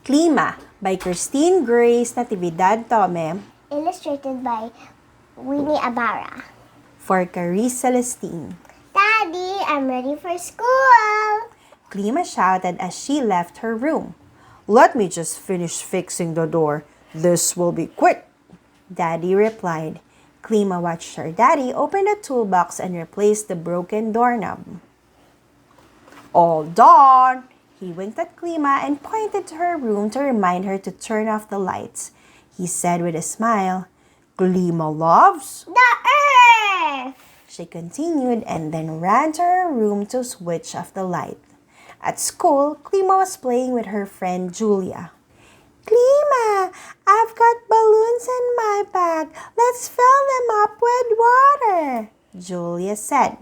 Klima by Kristine Grace Natividad Tome. Illustrated by Winnie Abara. For Caris Celestine. Daddy, I'm ready for school! Klima shouted as she left her room. Let me just finish fixing the door. This will be quick. Daddy replied. Klima watched her daddy open the toolbox and replace the broken doorknob. All done! He winked at Klima and pointed to her room to remind her to turn off the lights. He said with a smile, Klima loves the earth! She continued and then ran to her room to switch off the light. At school, Klima was playing with her friend Julia. Klima, I've got balloons in my bag. Let's fill them up with water, Julia said.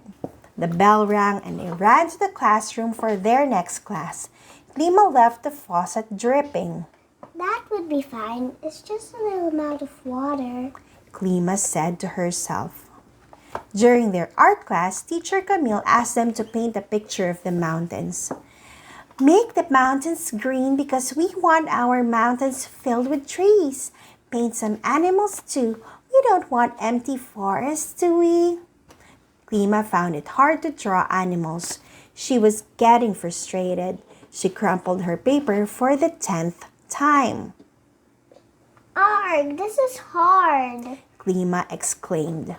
The bell rang and they ran to the classroom for their next class. Klima left the faucet dripping. That would be fine. It's just a little amount of water, Klima said to herself. During their art class, Teacher Camille asked them to paint a picture of the mountains. Make the mountains green because we want our mountains filled with trees. Paint some animals too. We don't want empty forests, do we? Klima found it hard to draw animals. She was getting frustrated. She crumpled her paper for the 10th time. Arg, this is hard, Klima exclaimed.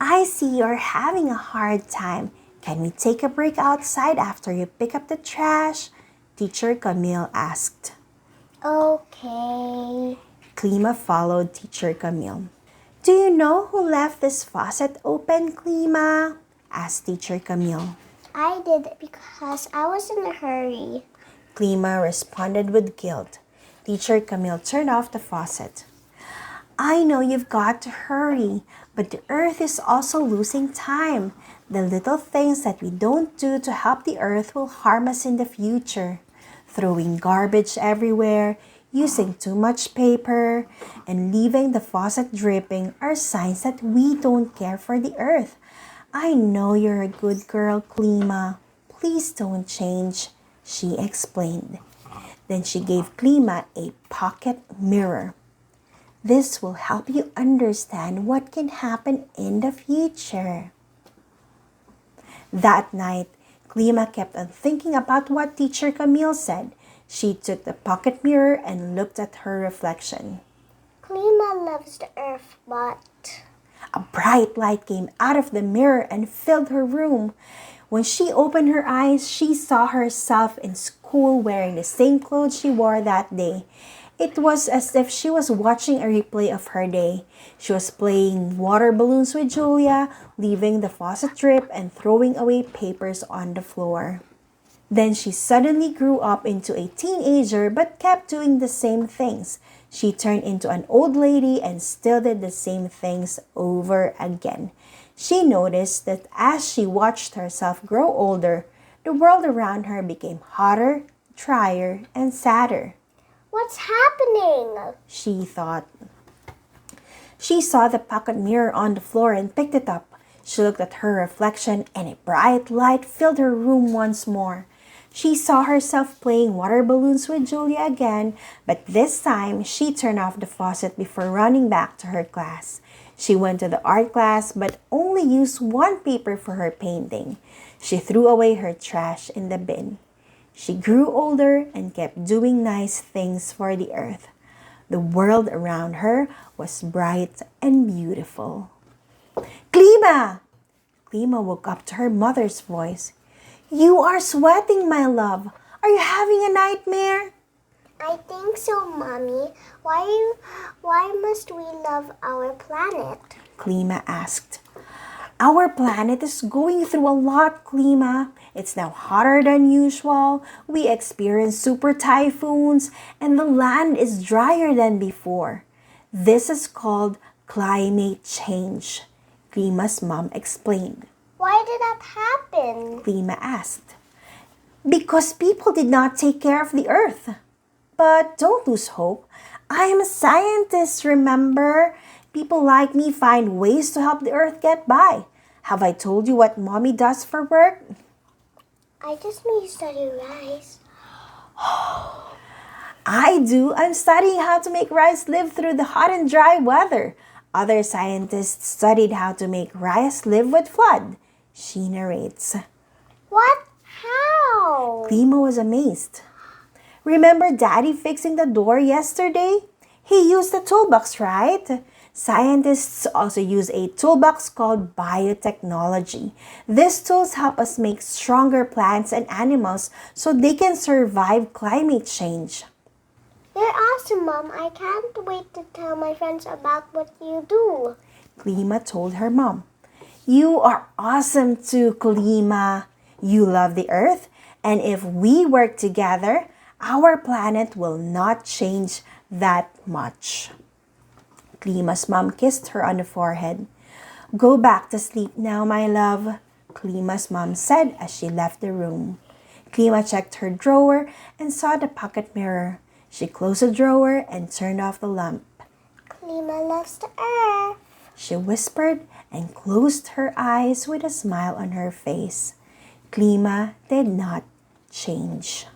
I see you're having a hard time. Can we take a break outside after you pick up the trash? Teacher Camille asked. Okay. Klima followed Teacher Camille. Do you know who left this faucet open, Klima? Asked Teacher Camille. I did because I was in a hurry. Klima responded with guilt. Teacher Camille turned off the faucet. I know you've got to hurry, but the earth is also losing time. The little things that we don't do to help the earth will harm us in the future. Throwing garbage everywhere, using too much paper, and leaving the faucet dripping are signs that we don't care for the earth. I know you're a good girl, Klima. Please don't change, she explained. Then she gave Klima a pocket mirror. This will help you understand what can happen in the future. That night, Klima kept on thinking about what Teacher Camille said. She took the pocket mirror and looked at her reflection. Klima loves the earth, but... A bright light came out of the mirror and filled her room. When she opened her eyes, she saw herself in school wearing the same clothes she wore that day. It was as if she was watching a replay of her day. She was playing water balloons with Julia, leaving the faucet drip and throwing away papers on the floor. Then she suddenly grew up into a teenager but kept doing the same things. She turned into an old lady and still did the same things over again. She noticed that as she watched herself grow older, the world around her became hotter, drier, and sadder. What's happening? She thought. She saw the pocket mirror on the floor and picked it up. She looked at her reflection and a bright light filled her room once more. She saw herself playing water balloons with Julia again, but this time she turned off the faucet before running back to her class. She went to the art class but only used one paper for her painting. She threw away her trash in the bin. She grew older and kept doing nice things for the earth. The world around her was bright and beautiful. Klima! Klima woke up to her mother's voice. You are sweating, my love. Are you having a nightmare? I think so, Mommy. Why must we love our planet? Klima asked. Our planet is going through a lot, Klima. It's now hotter than usual. We experience super typhoons, and the land is drier than before. This is called climate change, Klima's mom explained. Why did that happen? Klima asked. Because people did not take care of the earth. But don't lose hope. I am a scientist, remember? People like me find ways to help the earth get by. Have I told you what Mommy does for work? I just need to study rice. I do. I'm studying how to make rice live through the hot and dry weather. Other scientists studied how to make rice live with flood. She narrates. What? How? Klima was amazed. Remember Daddy fixing the door yesterday? He used a toolbox, right? Scientists also use a toolbox called biotechnology. These tools help us make stronger plants and animals so they can survive climate change. You're awesome, Mom. I can't wait to tell my friends about what you do. Klima told her mom. You are awesome too, Klima. You love the earth, and if we work together, our planet will not change that much. Klima's mom kissed her on the forehead. Go back to sleep now, my love, Klima's mom said as she left the room. Klima checked her drawer and saw the pocket mirror. She closed the drawer and turned off the lamp. Klima loves the earth, she whispered and closed her eyes with a smile on her face. Klima did not change.